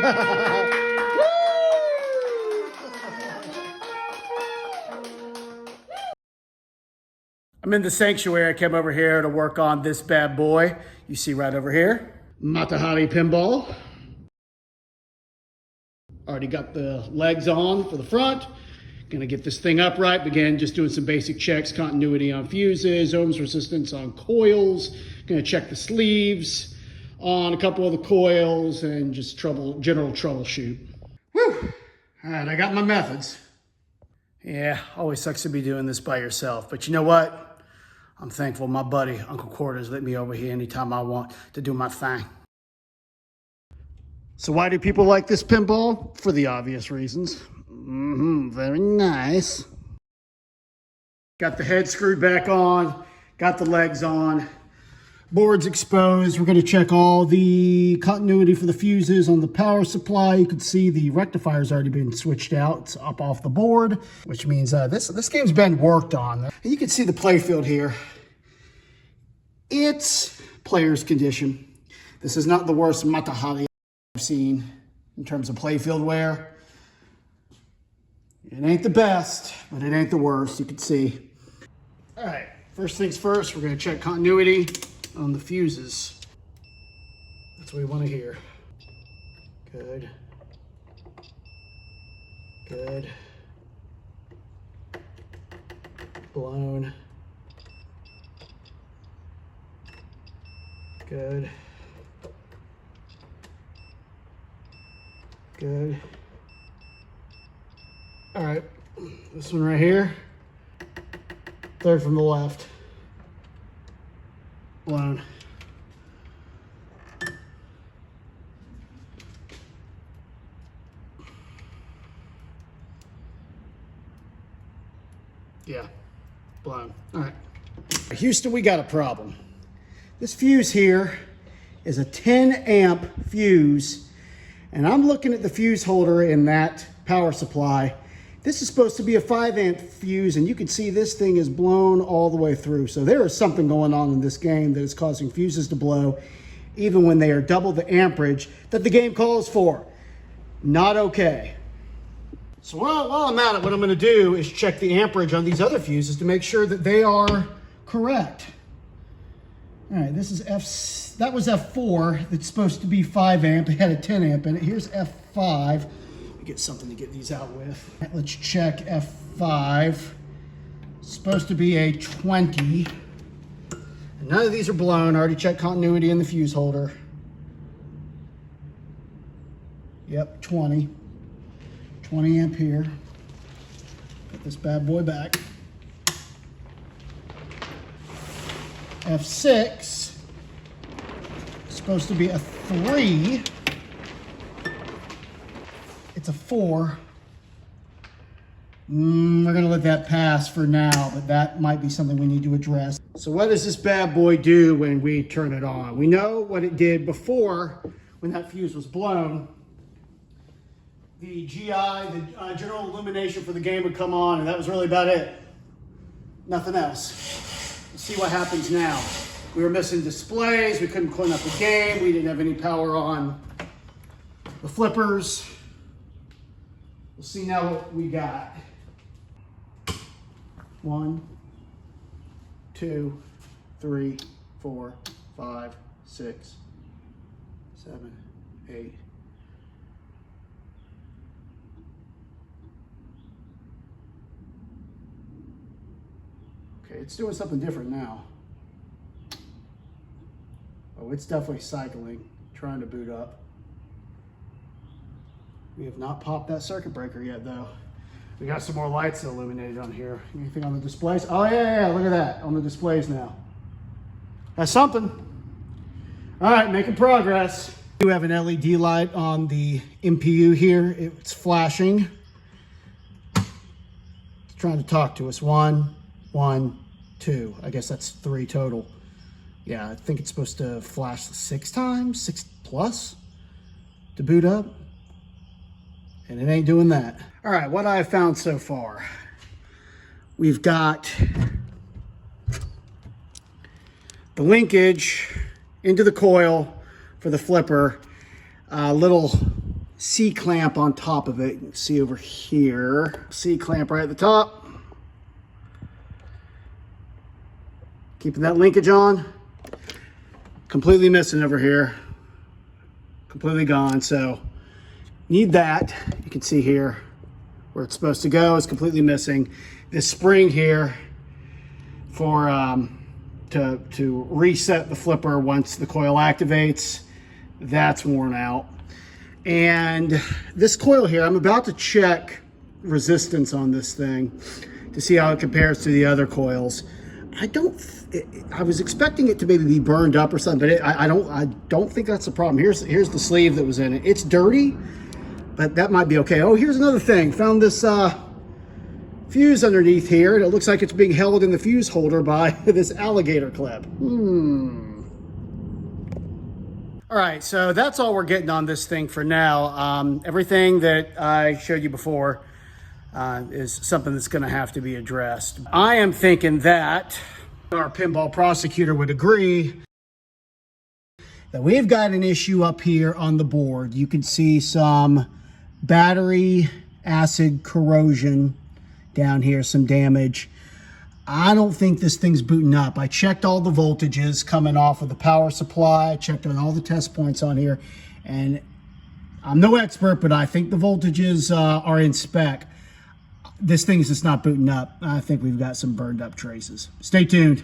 I'm in the sanctuary. I came over here to work on this bad boy. You see right over here, Matahari Pinball. Already got the legs on for the front. Gonna get this thing upright, begin just doing some basic checks, continuity on fuses, ohms resistance on coils. Gonna check the sleeves on a couple of the coils and just general troubleshoot. Whew. All right, I got my methods. Yeah, always sucks to be doing this by yourself, but you know what? I'm thankful my buddy, Uncle Quarters, let me over here anytime I want to do my thing. So why do people like this pinball? For the obvious reasons. Very nice. Got the head screwed back on, got the legs on, board's exposed. We're gonna check all the continuity for the fuses on the power supply. You can see the rectifier's already been switched out. It's up off the board, which means this game's been worked on. And you can see the playfield here. It's player's condition. This is not the worst Matahari I've seen in terms of playfield wear. It ain't the best, but it ain't the worst, you can see. All right, first things first, we're gonna check continuity on the fuses. That's what we want to hear. Good. Good. Blown. Good. Good. All right, this one right here. Third from the left. Blown. Yeah, blown. All right. Houston, we got a problem. This fuse here is a 10 amp fuse, and I'm looking at the fuse holder in that power supply. This is supposed to be a 5 amp fuse, and you can see this thing is blown all the way through. So there is something going on in this game that is causing fuses to blow, even when they are double the amperage that the game calls for. Not okay. So while I'm at it, what I'm gonna do is check the amperage on these other fuses to make sure that they are correct. All right, this is that was F4. That's supposed to be 5 amp. It had a 10 amp in it. Here's F5. Get something to get these out with. Right, let's check F5. It's supposed to be a 20. And none of these are blown. I already checked continuity in the fuse holder. Yep, 20. 20 amp here. Put this bad boy back. F6. It's supposed to be a 3. It's a 4. We're gonna let that pass for now, but that might be something we need to address. So what does this bad boy do when we turn it on? We know what it did before when that fuse was blown. The GI, the general illumination for the game would come on, and that was really about it. Nothing else. Let's see what happens now. We were missing displays. We couldn't clean up the game. We didn't have any power on the flippers. We'll see now what we got. 1, 2, 3, 4, 5, 6, 7, 8. Okay, it's doing something different now. Oh, it's definitely cycling, trying to boot up. We have not popped that circuit breaker yet, though. We got some more lights illuminated on here. Anything on the displays? Oh, yeah, look at that, on the displays now. That's something. All right, making progress. We do have an LED light on the MPU here. It's flashing. It's trying to talk to us. 1, 1, 2. I guess that's 3 total. Yeah, I think it's supposed to flash 6 times, 6 plus to boot up. And it ain't doing that. All right, what I've found so far. We've got the linkage into the coil for the flipper. A little C-clamp on top of it. You can see over here, C-clamp right at the top. Keeping that linkage on. Completely missing over here. Completely gone, so need that. You can see here where it's supposed to go is completely missing. This spring here for to reset the flipper once the coil activates, that's worn out. And this coil here, I'm about to check resistance on this thing to see how it compares to the other coils. I was expecting it to maybe be burned up or something, but I don't think that's the problem. Here's the sleeve that was in it. It's dirty, but that might be okay. Oh, here's another thing. Found this fuse underneath here, and it looks like it's being held in the fuse holder by this alligator clip. All right, so that's all we're getting on this thing for now. Everything that I showed you before is something that's gonna have to be addressed. I am thinking that our pinball prosecutor would agree that we've got an issue up here on the board. You can see some battery acid corrosion down here, some damage. I don't think this thing's booting up. I checked all the voltages coming off of the power supply. I checked on all the test points on here, and I'm no expert, but I think the voltages are in spec. This thing is just not booting up. I think we've got some burned up traces. Stay tuned.